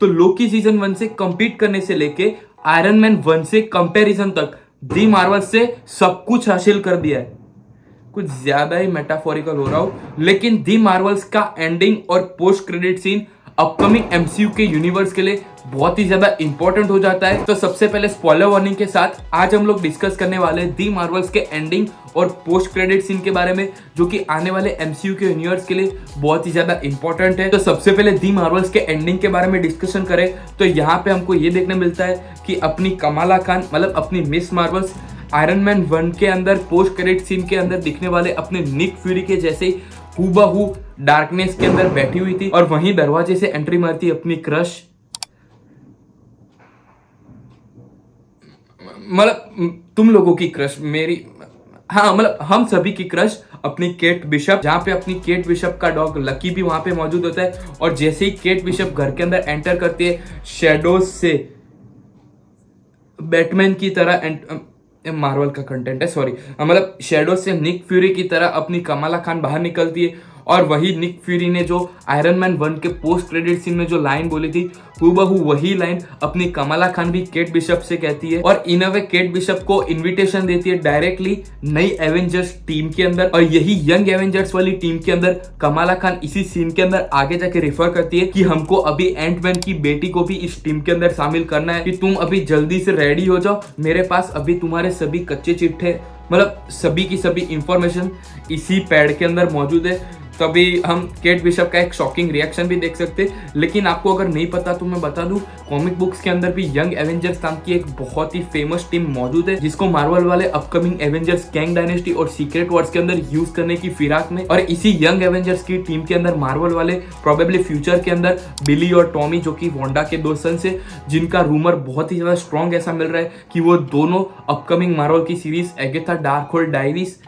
तो Loki season 1 से compete करने से लेके आयरन मैन 1 से कंपैरिजन तक दी मार्वल से सब कुछ हासिल कर दिया है। कुछ ज्यादा ही मेटाफोरिकल हो रहा हूं, लेकिन दी मार्वल्स का एंडिंग और post credit scene upcoming MCU के यूनिवर्स के लिए बहुत ही ज्यादा इंपॉर्टेंट हो जाता है। तो सबसे पहले स्पॉइलर वार्निंग के साथ आज हम लोग डिस्कस करने वाले हैं दी मार्वल्स के एंडिंग और पोस्ट क्रेडिट सीन के बारे में, जो कि आने वाले एमसीयू के यूनिवर्स के लिए बहुत ही ज्यादा इंपॉर्टेंट है। तो सबसे पहले दी मार्वल्स के एंडिंग के बारे में डिस्कशन करें तो यहाँ पे हमको ये देखने मिलता है कि अपनी कमाला खान मतलब अपनी मिस मार्वल्स आयरन मैन 1 के अंदर पोस्ट क्रेडिट सीन के अंदर दिखने वाले अपने निक फ्यूरी के जैसे हूबहू डार्कनेस के अंदर बैठी हुई थी और वहीं दरवाजे से एंट्री मारती अपनी क्रश, मतलब तुम लोगों की क्रश, मेरी, हाँ मतलब हम सभी की क्रश अपनी केट बिशप, जहाँ पे अपनी केट बिशप का डॉग लकी भी वहां पे मौजूद होता है। और जैसे ही केट बिशप घर के अंदर एंटर करती है, शैडोज से बैटमैन की तरह मार्वल का कंटेंट है सॉरी, मतलब शैडो से निक फ्यूरी की तरह अपनी कमाला खान बाहर निकलती है और वही निक फ्यूरी ने जो आयरन मैन 1 के पोस्ट क्रेडिट सीन में जो लाइन बोली थी हूबहू वही लाइन अपनी कमाला खान भी केट बिशप से कहती है और इन अ वे केट बिशप को इनविटेशन देती है डायरेक्टली नई एवेंजर्स टीम के अंदर। और यही यंग एवेंजर्स वाली टीम के अंदर कमाला खान इसी सीन के अंदर आगे जाके रेफर करती है कि हमको अभी एंटमैन की बेटी को भी इस टीम के अंदर शामिल करना है, कि तुम अभी जल्दी से रेडी हो जाओ, मेरे पास अभी तुम्हारे सभी कच्चे चिट्ठे मतलब सभी की सभी इंफॉर्मेशन इसी पैड के अंदर मौजूद है। तभी हम केट बिशप का एक शॉकिंग रिएक्शन भी देख सकते हैं। लेकिन आपको अगर नहीं पता तो मैं बता दूं, कॉमिक बुक्स के अंदर भी यंग एवेंजर्स नाम की एक बहुत ही फेमस टीम मौजूद है, जिसको मार्वल वाले अपकमिंग एवेंजर्स कैंग डायनेस्टी और सीक्रेट वॉर्स के अंदर यूज करने की फिराक में। और इसी यंग एवेंजर्स की टीम के अंदर मार्वल वाले प्रोबेबली फ्यूचर के अंदर बिली और टॉमी, जो कि वांडा के दो सन्स है, जिनका रूमर बहुत ही ज्यादा स्ट्रॉन्ग ऐसा मिल रहा है कि वो दोनों अपकमिंग मार्वल की सीरीज एगेथा डार्कहोल्ड डायरीज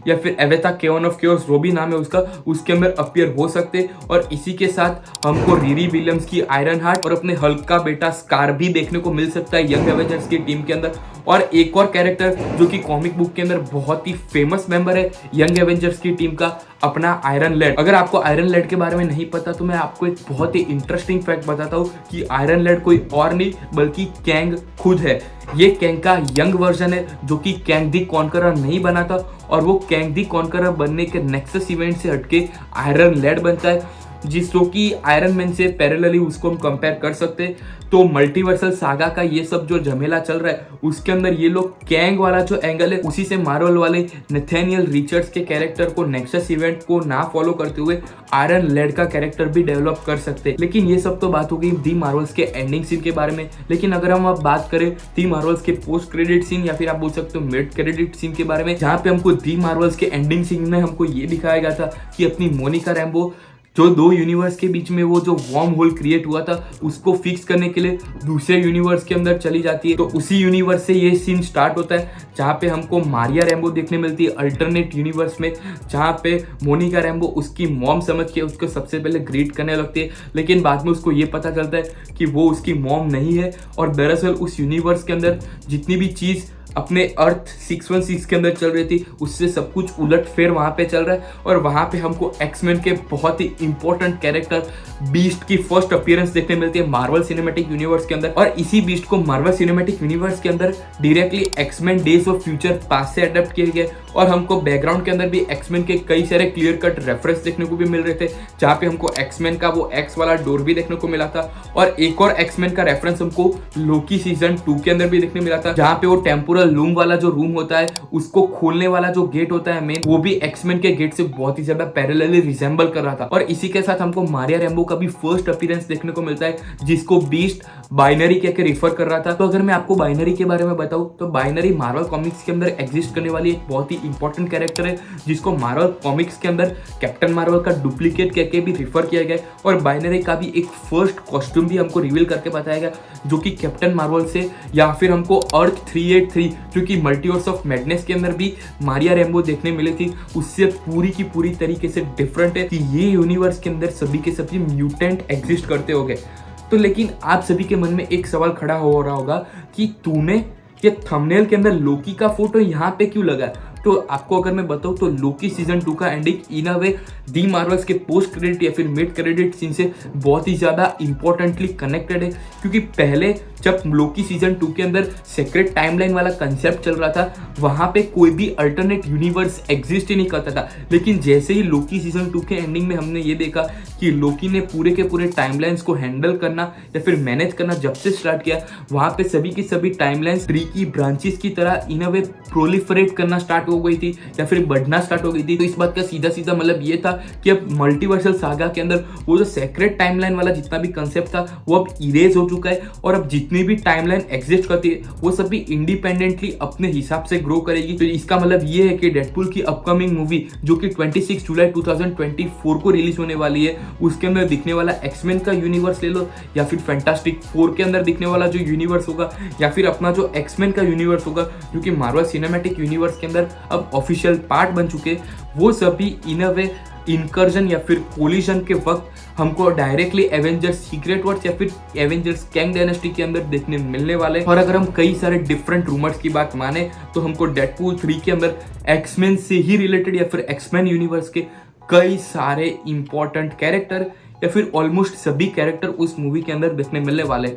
या फिर एवेथा केवन ऑफ केओस जो भी नाम है उसका, उसके अंदर अपीयर हो सकते। और इसी के साथ हमको रीरी विलियम्स की आयरन हार्ट और अपने हल्क का बेटा स्कार भी देखने को मिल सकता है यंग एवेंजर्स की टीम के अंदर। और एक और कैरेक्टर जो कि कॉमिक बुक के अंदर बहुत ही फेमस मेंबर है यंग एवेंजर्स की टीम का, अपना आयरन लेड। अगर आपको आयरन लेड के बारे में नहीं पता तो मैं आपको एक बहुत ही इंटरेस्टिंग फैक्ट बताता हूँ कि आयरन लेड कोई और नहीं बल्कि कैंग खुद है। ये कैंग का यंग वर्जन है जो कि कैंग दी कॉन्करर नहीं बना था, और वो कैंग दी कॉन्करर बनने के नेक्सस इवेंट से हटके आयरन लेड बनता है, जिसको कि आयरन मैन से पैरेलली उसको हम कंपेयर कर सकते हैं। तो मल्टीवर्सल सागा का ये सब जो झमेला चल रहा है उसके अंदर ये लोग कैंग वाला जो एंगल है उसी से मार्वल वाले नेथेनियल रिचर्ड्स के कैरेक्टर को नेक्सस इवेंट को ना फॉलो करते हुए आयरन लेड का कैरेक्टर भी डेवलप कर सकते हैं। लेकिन ये सब तो बात हो गई दी मार्वल्स के एंडिंग सीन के बारे में। लेकिन अगर हम अब बात करें दी मार्वल्स के पोस्ट क्रेडिट सीन या फिर आप बोल सकते हो मिड क्रेडिट सीन के बारे में, जहाँ पे हमको दी मार्वल्स के एंडिंग सीन में हमको ये दिखाया गया था कि अपनी मोनिका रैम्बो जो दो यूनिवर्स के बीच में वो जो वॉर्म होल क्रिएट हुआ था उसको फिक्स करने के लिए दूसरे यूनिवर्स के अंदर चली जाती है। तो उसी यूनिवर्स से ये सीन स्टार्ट होता है जहाँ पे हमको मारिया रैम्बो देखने मिलती है अल्टरनेट यूनिवर्स में, जहाँ पे मोनिका रैम्बो उसकी मॉम समझ के उसको सबसे पहले ग्रीट करने लगती है। लेकिन बाद में उसको ये पता चलता है कि वो उसकी मॉम नहीं है और दरअसल उस यूनिवर्स के अंदर जितनी भी चीज़ अपने अर्थ 616 के अंदर चल रही थी उससे सब कुछ उलट फेर वहां पे चल रहा है। और वहां पे हमको एक्समैन के बहुत ही इंपॉर्टेंट कैरेक्टर बीस्ट की फर्स्ट अपीयरेंस देखने मिलती है मार्वल सिनेमैटिक यूनिवर्स के अंदर। और इसी बीस्ट को मार्वल सिनेमैटिक यूनिवर्स के अंदर directly X Men days of future past से अडेप्ट किए गए और हमको बैकग्राउंड के अंदर भी एक्समैन के कई सारे क्लियर कट रेफरेंस देखने को भी मिल रहे थे, जहाँ पे हमको एक्समैन का वो एक्स वाला डोर भी देखने को मिला था। और एक और एक्समैन का रेफरेंस हमको लोकी सीजन 2 के अंदर भी देखने मिला था, जहाँ पे वो टेम्पोरल लूम वाला जो रूम होता है उसको खोलने वाला जो गेट होता है मेन, वो भी एक्समैन के गेट से बहुत ही ज्यादा पैरेलली रिजेंबल कर रहा था। और इसी के साथ हमको मारिया रैम्बो का भी फर्स्ट अपीयरेंस देखने को मिलता है, जिसको बीस्ट बाइनरी कह के रिफर कर रहा था। तो अगर मैं आपको बाइनरी के बारे में बताऊं तो बाइनरी मार्वल कॉमिक्स के अंदर एग्जिस्ट करने वाली एक बहुत ही इंपॉर्टेंट कैरेक्टर है, जिसको मार्वल कॉमिक्स के अंदर कैप्टन मार्वल का डुप्लीकेट कह के भी रिफर किया गया। और बाइनरी का भी एक फर्स्ट कॉस्ट्यूम भी हमको रिवील करके बताया गया, जो कि कैप्टन मार्वल से या फिर हमको अर्थ 383 जो कि मल्टीवर्स ऑफ मैडनेस के अंदर भी मारिया रैम्बो देखने मिली थी, उससे पूरी की पूरी तरीके से डिफरेंट है कि ये यूनिवर्स के अंदर सभी के सभी म्यूटेंट एग्जिस्ट करते होंगे। तो लेकिन आप सभी के मन में एक सवाल खड़ा हो रहा होगा कि तूने ये थंबनेल के अंदर लोकी का फोटो यहाँ पे क्यों लगा? तो आपको अगर मैं बताऊँ तो लोकी सीजन 2 का ending in a way the Marvels के पोस्ट क्रेडिट या फिर मिड क्रेडिट सीन से बहुत ही ज़्यादा इंपॉर्टेंटली कनेक्टेड है, क्योंकि पहले जब लोकी सीजन 2 के अंदर सेक्रेट टाइमलाइन वाला कंसेप्ट चल रहा था वहाँ पे कोई भी अल्टरनेट यूनिवर्स एग्जिस्ट ही नहीं करता था। लेकिन जैसे ही लोकी सीजन 2 के एंडिंग में हमने ये देखा कि लोकी ने पूरे के पूरे टाइमलाइंस को हैंडल करना या फिर मैनेज करना जब से स्टार्ट किया, वहाँ पे सभी की सभी टाइमलाइंस ट्री की ब्रांचेस की तरह इन अ वे प्रोलिफरेट करना स्टार्ट हो गई थी या फिर बढ़ना स्टार्ट हो गई थी। तो इस बात का सीधा सीधा मतलब ये था कि अब मल्टीवर्सल सागा के अंदर वो जो सेक्रेट टाइमलाइन वाला जितना भी कंसेप्ट था वो अब इरेज हो चुका है, और अब जितनी भी टाइमलाइन एग्जिस्ट करती है वो सभी इंडिपेंडेंटली अपने हिसाब से ग्रो करेगी। तो इसका मतलब ये है कि डेडपूल की अपकमिंग मूवी जो कि 26 जुलाई 2024 को रिलीज होने वाली है, उसके अंदर दिखने वाला एक्समैन का यूनिवर्स ले लो या फिर फैंटास्टिक फोर के अंदर दिखने वाला जो यूनिवर्स होगा या फिर अपना जो एक्समैन का यूनिवर्स होगा जो कि मार्वल सिनेमैटिक यूनिवर्स के अंदर अब ऑफिशियल पार्ट बन चुके, वो सभी इन अ वे इनकर्जन या फिर कोलिजन के वक्त हमको डायरेक्टली एवेंजर्स सीक्रेट वर्ड्स या फिर एवेंजर्स कैंग डायनेस्टी के अंदर देखने मिलने वाले। और अगर हम कई सारे डिफरेंट रूमर्स की बात माने तो हमको डेडपूल 3 के अंदर एक्समैन से ही रिलेटेड या फिर एक्समैन यूनिवर्स के कई सारे इंपॉर्टेंट कैरेक्टर या फिर ऑलमोस्ट सभी कैरेक्टर उस मूवी के अंदर देखने मिलने वाले।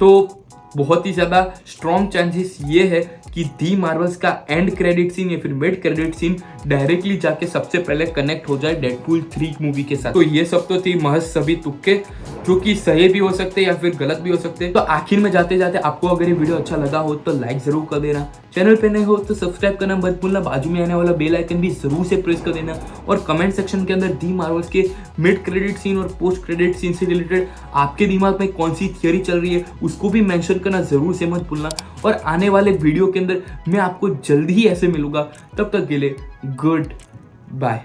तो बहुत ही ज़्यादा स्ट्रॉन्ग चांसेस ये है कि दी मार्वल्स का एंड क्रेडिट सीन या फिर मिड क्रेडिट सीन डायरेक्टली जाके सबसे पहले कनेक्ट हो जाए डेडपूल 3 मूवी के साथ। तो ये सब तो थी महज सभी तुक्के जो कि सही भी हो सकते या फिर गलत भी हो सकते। तो आखिर में जाते जाते आपको अगर ये वीडियो अच्छा लगा हो तो लाइक जरूर कर देना, चैनल पे नए हो तो सब्सक्राइब करना मत भूलना, बाजू में आने वाला बेल आइकन भी जरूर से प्रेस कर देना, और कमेंट सेक्शन के अंदर दी मार्वल्स के मिड क्रेडिट सीन और पोस्ट क्रेडिट सीन से रिलेटेड आपके दिमाग में कौन सी थियरी चल रही है उसको भी मेंशन करना जरूर से मत भूलना। और आने वाले वीडियो के अंदर मैं आपको जल्दी ही ऐसे मिलूंगा, तब तक के लिए गुड बाय।